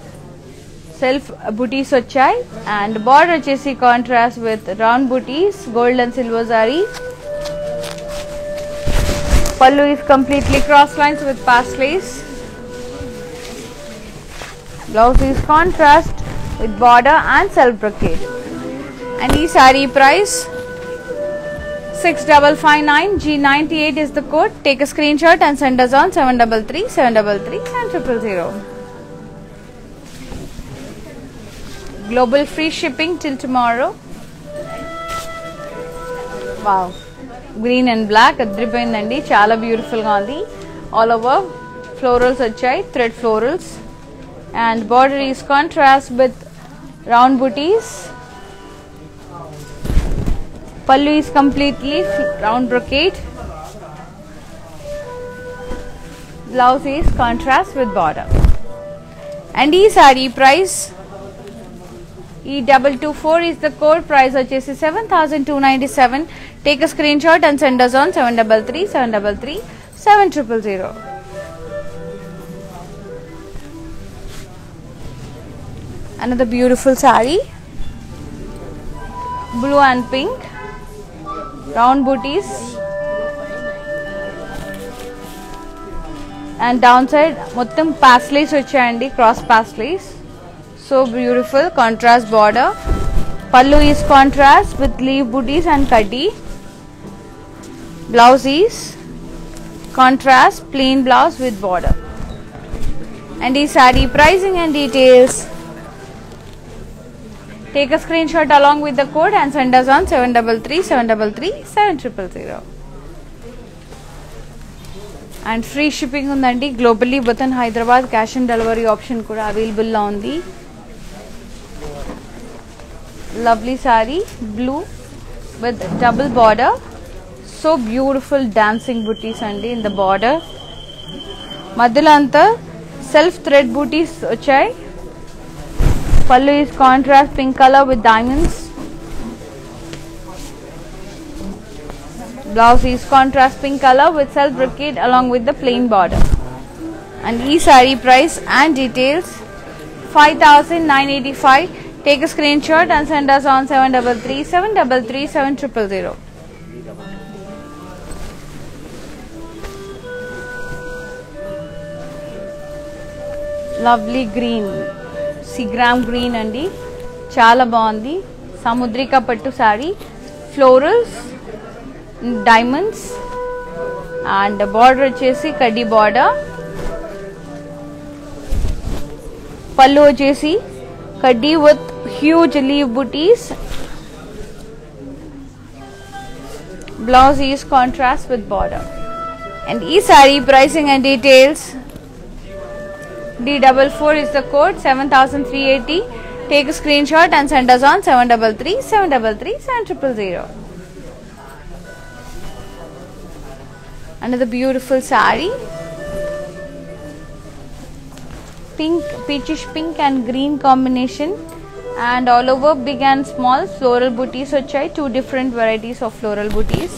Self booties వచ్చాయి, and border వచ్చేసి contrast with round booties, gold and silver zari. Pallu is completely cross lines with paisleys. Blouse is contrast with border and self brocade. And ee saree price 6,559, G98 is the code. Take a screenshot and send us on 733 733 7000. Global free shipping till tomorrow. Wow, green and black adripoyindandi, chaala beautiful ga undi. All over florals vachayi, thread florals, and border is contrast with round booties. Pallu is completely round brocade. Blouse is contrast with border. And ee saree price E224 is the code. Price వచ్చేసి 7,297. Take a screenshot and send us on 733 733 7000. Another beautiful saree, blue and pink, round booties, and downside మొత్తం pasleys వచ్చాయండి, cross pasleys. So beautiful, contrast border. Pallu is contrast with leaf booties and kaddi. Blouse is contrast plain blouse with border. And the saree pricing and details. Take a screenshot along with the code and send us on 733 733 7000. And free shipping undandi globally within Hyderabad. Cash and delivery option kuda available la undi. Lovely saree, blue with double border. So beautiful dancing booties andi in the border. Madhyalo anta self thread booties vachai. Pallu is contrast pink color with diamonds. Blouse is contrast pink color with self brocade along with the plain border. And e saree price and details 5,985. Take a screenshot and send us on 733 733 7000. Lovely green, seagram green andi, chala bagundi. Samudrika pattu saree, florals, diamonds, and border vachesi kaddi border. Pallu vachesi kaddi with huge leaf booties. Blouse is contrast with border. And e saree pricing and details. D44 is the code, 7,380. Take a screenshot and send us on 733 733 7000. Another beautiful saree, pink, peachish pink and green combination, and all over big and small floral booties vachai. Two different varieties of floral booties.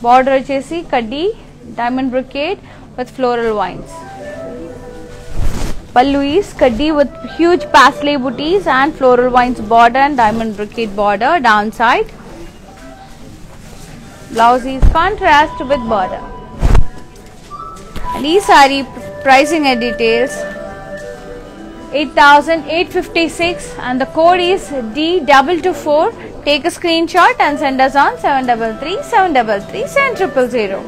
Border vachesi kaddi diamond brocade with floral vines. Pallu is kaddi with huge paisley booties and floral vines border and diamond brocade border downside. Blouse is contrast with border. And e saree pricing and details 8,856 and the code is D224. Take a screenshot and send us on 733 733 7000.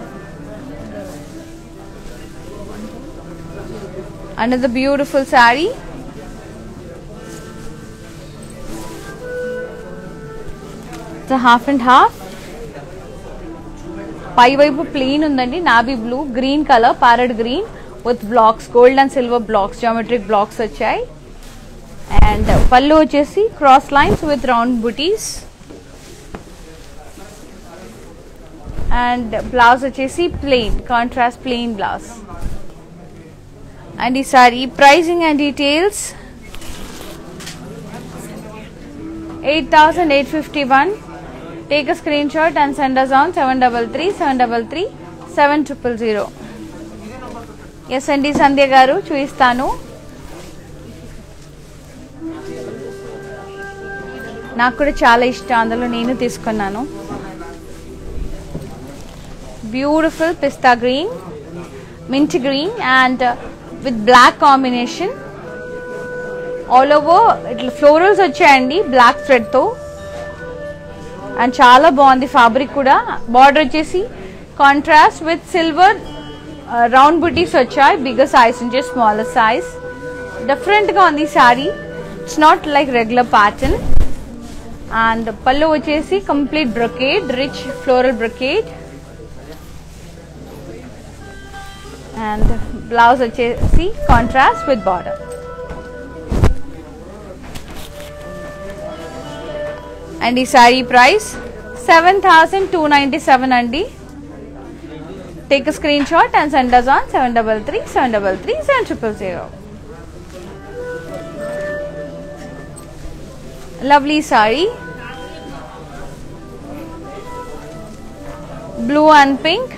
Another beautiful saree, it's a half and half. Pai vaipu plain undandi, navy blue, green color, parrot green with blocks, gold and silver blocks, geometric blocks vachai. And pallu vachesi cross lines with round booties. And blouse vachesi plain, contrast plain blouse. And the saree pricing and details 8,851. Take a screenshot and send us on 733 733 7000. Yes andi Sandhya garu చూయిస్తాను. నాకు కూడా చాలా ఇష్టం, అందులో నేను తీసుకున్నాను. Beautiful pista green, mint green and with black combination. All over itla florals వచ్చాయండి black thread తో. And చాలా బాగుంది fabric కూడా. Border వచ్చేసి contrast with silver round booties వచ్చాయి, bigger size నుంచి smaller size. Different గా ఉంది saree. It's not like regular pattern. And pallu వచ్చేసి complete brocade, rich floral brocade. And blouse వచ్చేసి contrast with border. And the saree price 7,297 andi. Take a screenshot and send us on 733 733 7000. Lovely sari. Blue and pink.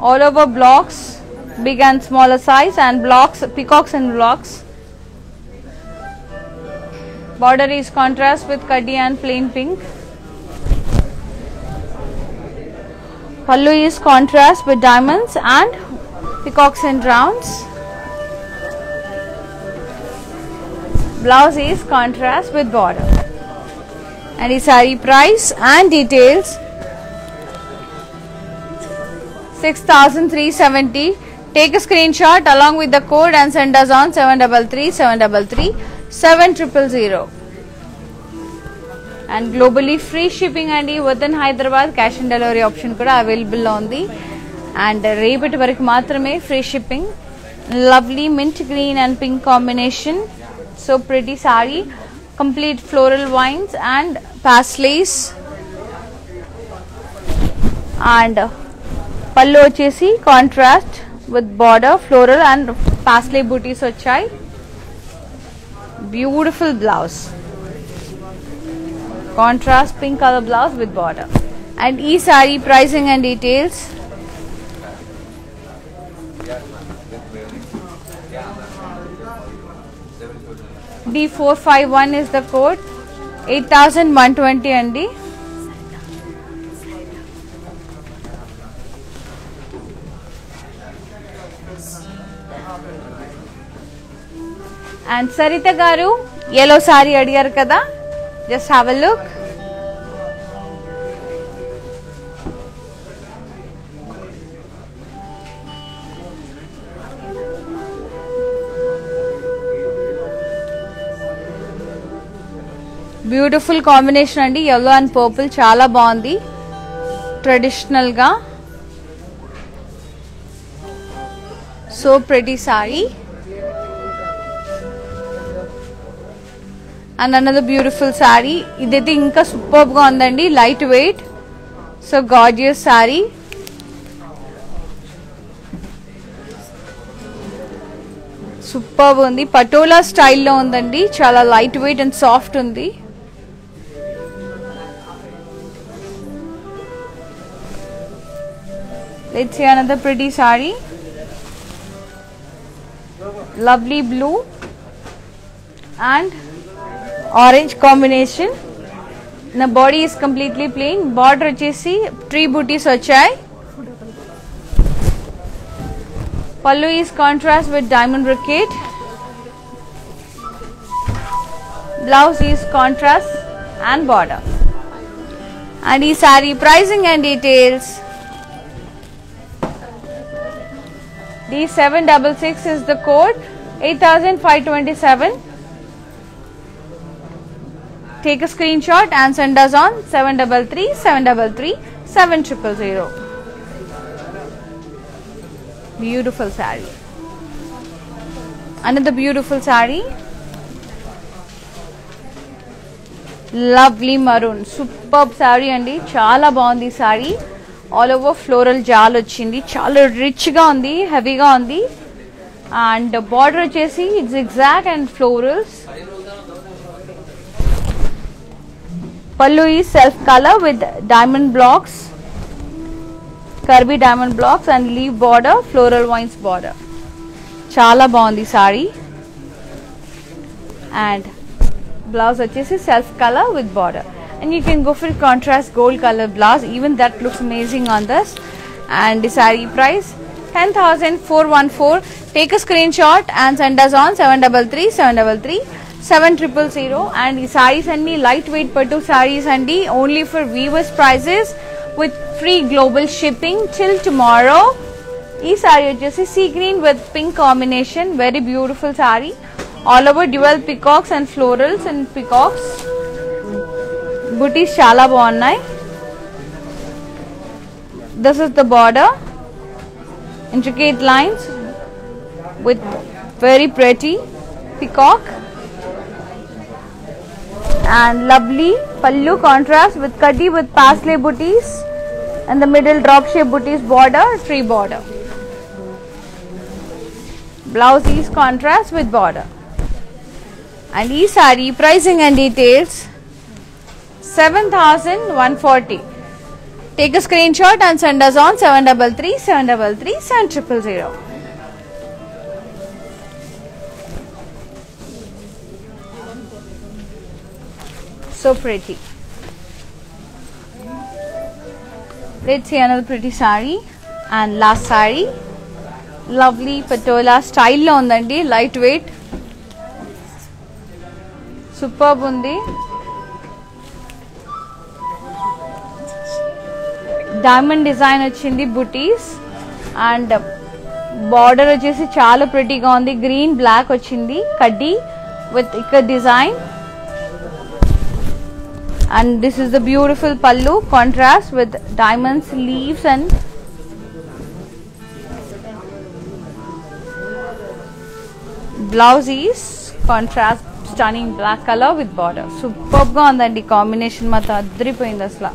All over blocks, big and smaller size, and blocks, peacocks and blocks. Border is contrast with kaddi and plain pink. Pallu is contrast with diamonds and peacocks and rounds. Blouse is contrast with border. And the saree price and details 6,370. Take a screenshot along with the code and send us on 733-733-7000. And globally free shipping and within Hyderabad cash and delivery option kuda available on the and rebate varaku matrame free shipping. Lovely mint green and pink combination. So pretty saree. Complete floral vines and paisleys. And pallu vachesi contrast with border, floral and paisley booties vachai. Beautiful blouse. Contrast pink color blouse with border. And each saree pricing and details. D451 is the code. 8,120 andi. And Sarita garu, yellow saree adigaru kada. Just have a look. Beautiful combination andi, yellow and purple chala baagundi. Traditional ga. So pretty saree. And another beautiful saree. Idaithe inka superb ga undandi, light weight. So gorgeous saree. Superb undi, patola style lo undandi, chala light weight and soft undi. Let's see another pretty saree. Lovely blue and orange combination. The body is completely plain. Border vachesi tree booties vachai. Pallu is contrast with diamond brocade. Blouse is contrast and border. And the saree pricing and details. D766 is the code. 8,527. Take a screenshot and send us on 733-733-7000. Beautiful saree. Another beautiful saree. Lovely maroon. Superb saree andi. Chala baagundi saree. All over floral jal ochindi. Chala rich ga undi, heavy ga undi. And the border vachesi zigzag and florals. Pallu is self color with diamond blocks, curvy diamond blocks and leaf border, floral vines border. Chala baagundi saree. And blouse vachesi self color with border. And you can go for contrast gold color blouse. Even that looks amazing on this. And the saree price 10,414. Take a screenshot and send us on 733-733-7000. And the sarees and the lightweight pattu sarees and the only for viewers prices with free global shipping till tomorrow. This saree vachesi sea green with pink combination. Very beautiful saree. All over dual peacocks and florals and peacocks. Booties chala baagunnai. This is the border. Intricate lines with very pretty peacock. And lovely pallu contrast with kaddi with paisley booties. And the middle drop shape booties border, tree border. Blouse is contrast with border. And ee saree pricing and details 7,140. Take a screenshot and send us on 733 733 7000. So pretty. Let's see another pretty saree. And last saree, lovely patola style lo undandi, lightweight, superb undi. Diamond design వచ్చింది, booties and border వచ్చేసి చాలా prettyగా ఉంది. Green black వచ్చింది, kaddi with ikka design. And this is the beautiful pallu, contrast with diamonds, leaves and blouse is contrast stunning black color with border. Superb గా ఉందండి, combination మాత్రం అద్రిపోయింది అసలు.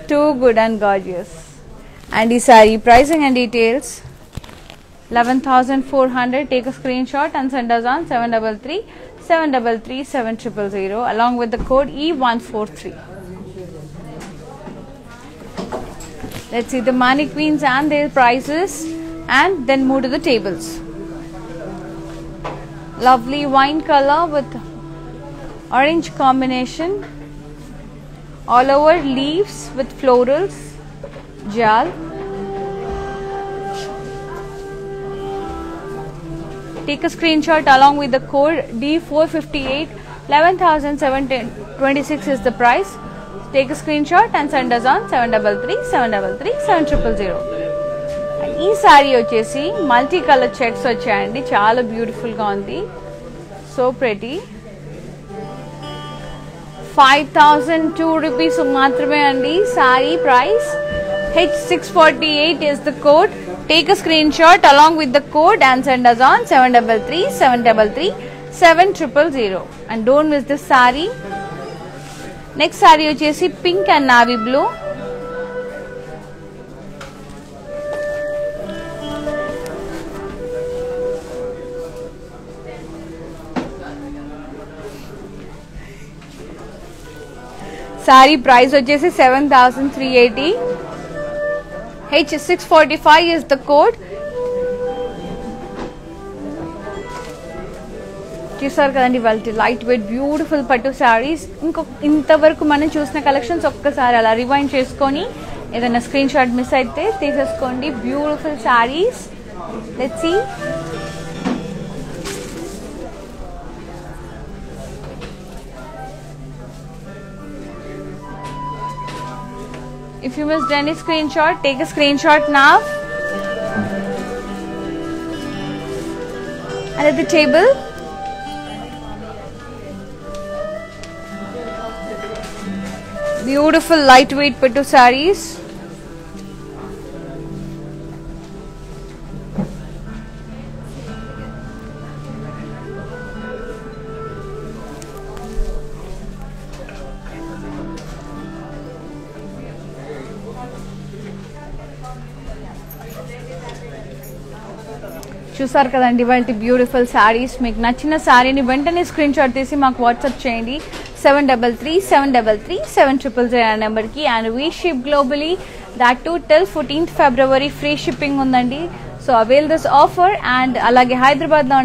Too good and gorgeous. And this saree pricing and details 11,400. Take a screenshot and send us on 733 733 7000 along with the code E143. Let's see the mannequins and their prices and then move to the tables. Lovely wine color with orange combination, all over leaves with florals, jal. Take a screenshot along with the code D458. 11,726 is the price. Take a screenshot and send us on 733 733 7000. ఈ సారీ వచ్చేసి multi colour checks వచ్చాయండి, చాలా beautiful గా ఉంది. So pretty. 5,002 rupees మాత్రమే అండి. Sorry price H648 is the code. Take a screenshot along with the code and send us on 733 733 7000. And don't miss this saree. Next saree వచ్చేసి pink and navy blue. Saree price వచ్చేసి 7,380. H645 is the code. చూసారు కదండి వాళ్ళ light weight beautiful పట్టు శారీస్. ఇంతవరకు మనం చూసిన collections ఒక్కసారి అలా రివైండ్ చేసుకొని ఏదైనా స్క్రీన్ షాట్ మిస్ అయితే తీసేసుకోండి. Beautiful saris. Let's see. If you missed any screenshot, take a screenshot now. And at the table, beautiful lightweight pattu sarees. చూసారు కదండి వాళ్ళ బ్యూటిఫుల్ శారీస్. మీకు నచ్చిన శారీని వెంటనే స్క్రీన్ షాట్ తీసి మాకు వాట్సాప్ చేయండి 733 733 7000 నెంబర్కి. And we ship globally, that to till 14th February free shipping ఉందండి. So avail this offer. And అలాగే హైదరాబాద్లో